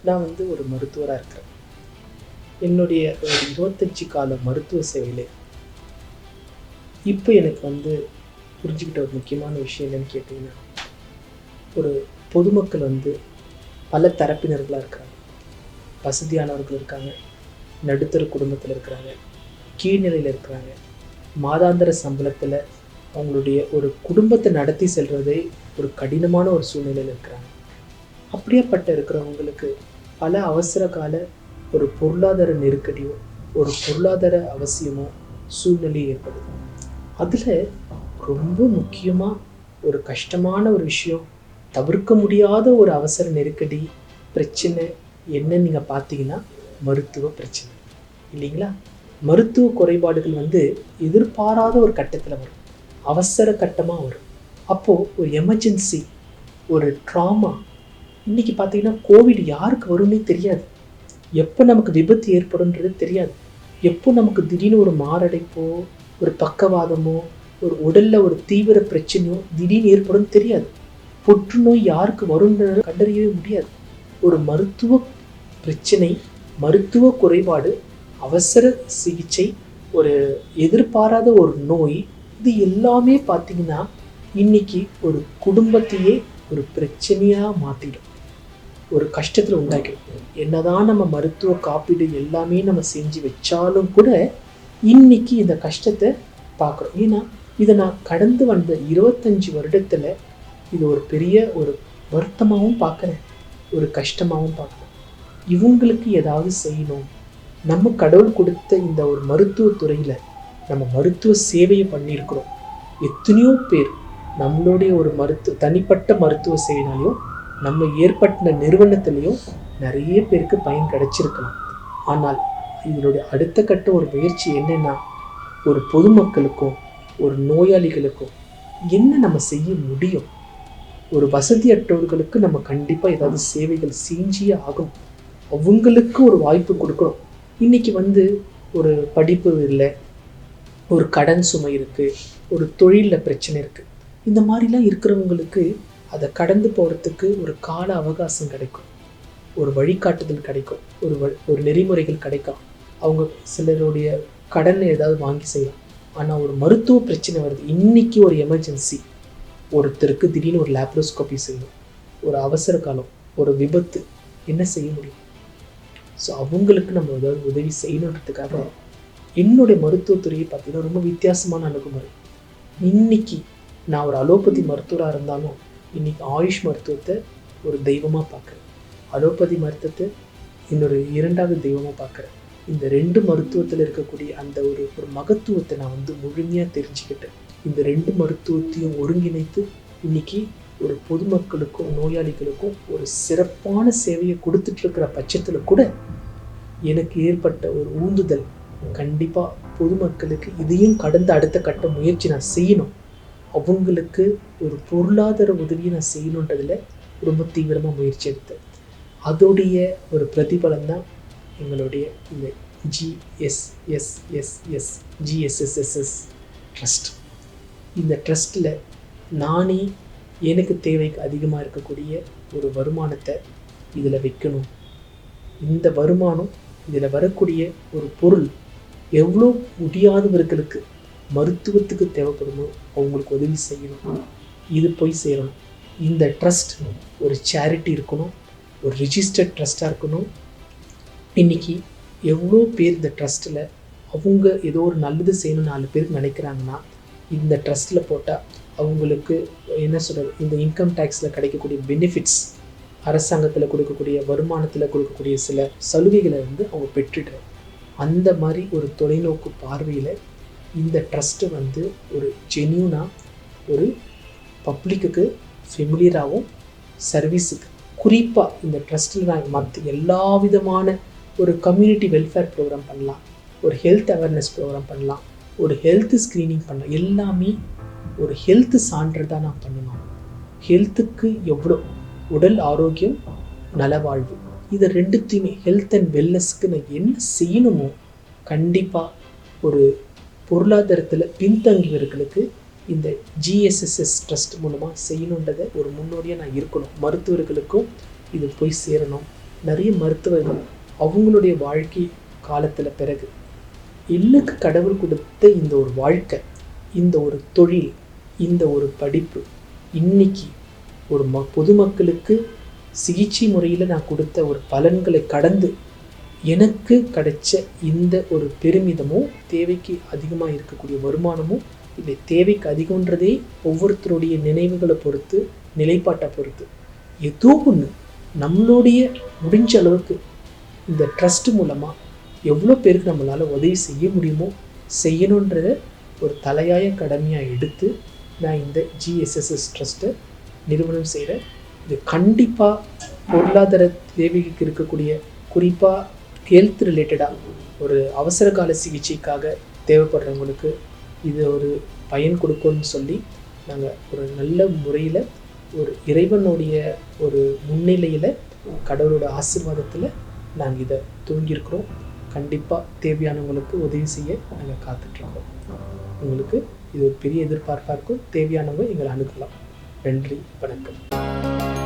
நான் ஒரு மருத்துவராக இருக்கிறேன். என்னுடைய ஒரு 25 கால மருத்துவ சேவையில் இப்போ எனக்கு புரிஞ்சுக்கிட்ட ஒரு முக்கியமான விஷயம் என்னென்னு கேட்டிங்கன்னா, ஒரு பொதுமக்கள் பல தரப்பினர்களாக இருக்கிறாங்க. வசதியானவர்கள் இருக்காங்க, நடுத்தர குடும்பத்தில் இருக்கிறாங்க, கீழ்நிலையில் இருக்கிறாங்க, மாதாந்திர சம்பளத்தில் அவங்களுடைய ஒரு குடும்பத்தை நடத்தி செல்வதே ஒரு கடினமான ஒரு சூழ்நிலையில் இருக்கிறாங்க. அப்படியேப்பட்ட இருக்கிறவங்களுக்கு பல அவசர கால ஒரு பொருளாதார நெருக்கடியோ ஒரு பொருளாதார அவசியமோ சூழ்நிலை ஏற்படுது. அதில் ரொம்ப முக்கியமாக ஒரு கஷ்டமான ஒரு விஷயம், தவிர்க்க முடியாத ஒரு அவசர நெருக்கடி பிரச்சனை என்னன்னு நீங்கள் பார்த்தீங்கன்னா மருத்துவ பிரச்சனை இல்லைங்களா? மருத்துவ குறைபாடுகள் எதிர்பாராத ஒரு கட்டத்தில் வரும், அவசர கட்டமாக வரும். அப்போது ஒரு எமர்ஜென்சி, ஒரு ட்ராமா. இன்றைக்கி பார்த்தீங்கன்னா கோவிட் யாருக்கு வரும்னே தெரியாது, எப்போ நமக்கு விபத்து ஏற்படும்ன்றது தெரியாது, எப்போ நமக்கு திடீர்னு ஒரு மாரடைப்போ ஒரு பக்கவாதமோ ஒரு உடலில் ஒரு தீவிர பிரச்சனையோ திடீர்னு ஏற்படும் தெரியாது. புற்றுநோய் யாருக்கு வரும்ன்றது கண்டறியவே முடியாது. ஒரு மருத்துவ பிரச்சனை, மருத்துவ குறைபாடு, அவசர சிகிச்சை, ஒரு எதிர்பாராத ஒரு நோய், இது எல்லாமே பார்த்திங்கன்னா இன்றைக்கி ஒரு குடும்பத்தையே ஒரு பிரச்சனையாக மாற்றிடும், ஒரு கஷ்டத்தில் உண்டாக்கிடும். என்னதான் நம்ம மருத்துவ காப்பீடு எல்லாமே நம்ம செஞ்சு வச்சாலும் கூட இன்றைக்கி இந்த கஷ்டத்தை பார்க்குறோம். ஏன்னா இதை நான் கடந்து வந்த 25 வருடத்தில் இது ஒரு பெரிய ஒரு வருத்தமாகவும் பார்க்குறேன், ஒரு கஷ்டமாகவும் பார்க்குறேன். இவங்களுக்கு ஏதாவது செய்யணும். நம்ம கடவுள் கொடுத்த இந்த ஒரு மருத்துவத்துறையில் நம்ம மருத்துவ சேவையை பண்ணியிருக்கிறோம். எத்தனையோ பேர் நம்மளுடைய ஒரு தனிப்பட்ட மருத்துவ சேவைனாலையும் நம்ம ஏற்பட்ட நிறுவனத்திலையும் நிறைய பேருக்கு பயன் கிடைச்சிருக்கலாம். ஆனால் இதனுடைய அடுத்த கட்ட ஒரு முயற்சி என்னென்னா, ஒரு பொதுமக்களுக்கும் ஒரு நோயாளிகளுக்கும் என்ன நம்ம செய்ய முடியும்? ஒரு வசதியற்றவர்களுக்கு நம்ம கண்டிப்பாக ஏதாவது சேவைகள் செஞ்சே ஆகணும். அவங்களுக்கு ஒரு வாய்ப்பு கொடுக்கணும். இன்றைக்கி ஒரு படிப்பு இல்லை, ஒரு கடன் சுமை இருக்குது, ஒரு தொழிலில் பிரச்சனை இருக்குது. இந்த மாதிரிலாம் இருக்கிறவங்களுக்கு அதை கடந்து போகிறதுக்கு ஒரு கால அவகாசம் கிடைக்கும், ஒரு வழிகாட்டுதல் கிடைக்கும், ஒரு நெறிமுறைகள் கிடைக்கும். அவங்க சிலருடைய கடனை ஏதாவது வாங்கி செய்யலாம். ஆனால் ஒரு மருத்துவ பிரச்சனை வருது, இன்றைக்கி ஒரு எமர்ஜென்சி, ஒருத்தருக்கு திடீர்னு ஒரு லேப்ரோஸ்கோபி செய்யணும், ஒரு அவசர காலம், ஒரு விபத்து, என்ன செய்ய முடியும்? ஸோ அவங்களுக்கு நம்ம ஏதாவது உதவி செய்யணுன்றதுக்காக என்னுடைய மருத்துவத்துறையை பார்த்தீங்கன்னா ரொம்ப வித்தியாசமான அணுகுமுறை. இன்றைக்கி நான் ஒரு அலோபதி மருத்துவராக இருந்தாலும் இன்றைக்கி ஆயுஷ் மருத்துவத்தை ஒரு தெய்வமாக பார்க்குறேன், அலோபதி மருத்துவத்தை இன்னொரு 2வது தெய்வமாக பார்க்குறேன். இந்த 2 மருத்துவத்தில் இருக்கக்கூடிய அந்த ஒரு மகத்துவத்தை நான் முழுமையாக தெரிஞ்சுக்கிட்டேன். இந்த 2 மருத்துவத்தையும் ஒருங்கிணைத்து இன்றைக்கி ஒரு பொதுமக்களுக்கும் நோயாளிகளுக்கும் ஒரு சிறப்பான சேவையை கொடுத்துட்ருக்கிற பட்சத்தில் கூட எனக்கு ஏற்பட்ட ஒரு ஊந்துதல், கண்டிப்பாக பொதுமக்களுக்கு இதையும் கடந்த அடுத்த கட்ட முயற்சி நான் செய்யணும், அவங்களுக்கு ஒரு பொருளாதார உதவியை நான் செய்யணுன்றதில் ரொம்ப தீவிரமாக முயற்சி எடுத்தேன். அதோடைய ஒரு பிரதிபலன் தான் எங்களுடைய இந்த ஜிஎஸ்எஸ்எஸ் ட்ரஸ்ட். இந்த ட்ரஸ்ட்டில் நானே எனக்கு தேவைக்கு அதிகமாக இருக்கக்கூடிய ஒரு வருமானத்தை இதில் வைக்கணும். இந்த வருமானம், இதில் வரக்கூடிய ஒரு பொருள் எவ்வளோ முடியாதவர்களுக்கு மருத்துவத்துக்கு தேவைப்படுமோ அவங்களுக்கு உதவி செய்யணும், இது போய் சேரணும். இந்த ட்ரஸ்ட் ஒரு சேரிட்டி இருக்கணும், ஒரு ரிஜிஸ்டர்ட் ட்ரஸ்ட்டாக இருக்கணும். இன்றைக்கி எவ்வளோ பேர் இந்த ட்ரஸ்ட்டில் அவங்க ஏதோ ஒரு நல்லது செய்யணும் 4 பேருக்கு நினைக்கிறாங்கன்னா இந்த ட்ரஸ்ட்டில் போட்டால் அவங்களுக்கு என்ன சொல்கிறது, இந்த இன்கம் டேக்ஸில் கிடைக்கக்கூடிய பெனிஃபிட்ஸ், அரசாங்கத்தில் கொடுக்கக்கூடிய வருமானத்தில் கொடுக்கக்கூடிய சில சலுகைகளை அவங்க பெற்றுடுறாங்க. அந்த மாதிரி ஒரு தொலைநோக்கு பார்வையில் இந்த ட்ரஸ்ட்டு ஒரு ஜென்யூனாக ஒரு பப்ளிக்கு ஃபெமிலியராகவும் சர்வீஸுக்கு குறிப்பாக இந்த ட்ரஸ்ட்டில் நான் மற்ற எல்லா விதமான ஒரு கம்யூனிட்டி வெல்ஃபேர் ப்ரோக்ராம் பண்ணலாம், ஒரு ஹெல்த் அவேர்னஸ் ப்ரோக்ராம் பண்ணலாம், ஒரு ஹெல்த் ஸ்க்ரீனிங் பண்ணலாம். எல்லாமே ஒரு ஹெல்த் சான்றதாக நான் பண்ணணும். ஹெல்த்துக்கு எவ்வளோ உடல் ஆரோக்கியம், நலவாழ்வு, இதை 2த்தையுமே ஹெல்த் அண்ட் வெல்னஸ்க்கு நான் என்ன செய்யணுமோ கண்டிப்பாக ஒரு பொருளாதாரத்தில் பின்தங்கியவர்களுக்கு இந்த ஜிஎஸ்எஸ்எஸ் ட்ரஸ்ட் மூலமாக செய்யணுன்றதை ஒரு முன்னோடியாக நான் இருக்கணும். மருத்துவர்களுக்கும் இது போய் சேரணும், நிறைய மருத்துவர்கள் அவங்களுடைய வாழ்க்கை காலத்தில் பிறகு எனக்கு கடவுள் கொடுத்த இந்த ஒரு வாழ்க்கை, இந்த ஒரு தொழில், இந்த ஒரு படிப்பு இன்னைக்கு ஒரு பொதுமக்களுக்கு சிகிச்சை முறையில் நான் கொடுத்த ஒரு பலன்களை கடந்து எனக்கு கிடைச்ச இந்த ஒரு பெருமிதமும், தேவைக்கு அதிகமாக இருக்கக்கூடிய வருமானமும், இல்லை தேவைக்கு அதிகன்றதே ஒவ்வொருத்தருடைய நினைவுகளை பொறுத்து, நிலைப்பாட்டை பொறுத்து, ஏதோ ஒன்று நம்மளுடைய முடிஞ்ச அளவுக்கு இந்த ட்ரஸ்ட் மூலமாக எவ்வளோ பேருக்கு நம்மளால் உதவி செய்ய முடியுமோ செய்யணுன்றத ஒரு தலையாய கடமையாக எடுத்து நான் இந்த GSSS ட்ரஸ்ட்டை நிறுவனம் செய்கிறேன். இது கண்டிப்பாக பொருளாதார தேவைக்கு இருக்கக்கூடிய, குறிப்பாக ஹெல்த் ரிலேட்டடாக ஒரு அவசர கால சிகிச்சைக்காக தேவைப்படுறவங்களுக்கு இது ஒரு பயன் கொடுக்கும்னு சொல்லி நாங்கள் ஒரு நல்ல முறையில் ஒரு இறைவனுடைய ஒரு முன்னிலையில் கடவுளோட ஆசீர்வாதத்தில் நாங்கள் இதை துவங்கியிருக்கிறோம். கண்டிப்பாக தேவையானவங்களுக்கு உதவி செய்ய நாங்கள் காத்துட்ருக்கோம். உங்களுக்கு இது ஒரு பெரிய எதிர்பார்ப்பாக இருக்கும். தேவையானவங்க எங்களை அணுகலாம். நன்றி, வணக்கம்.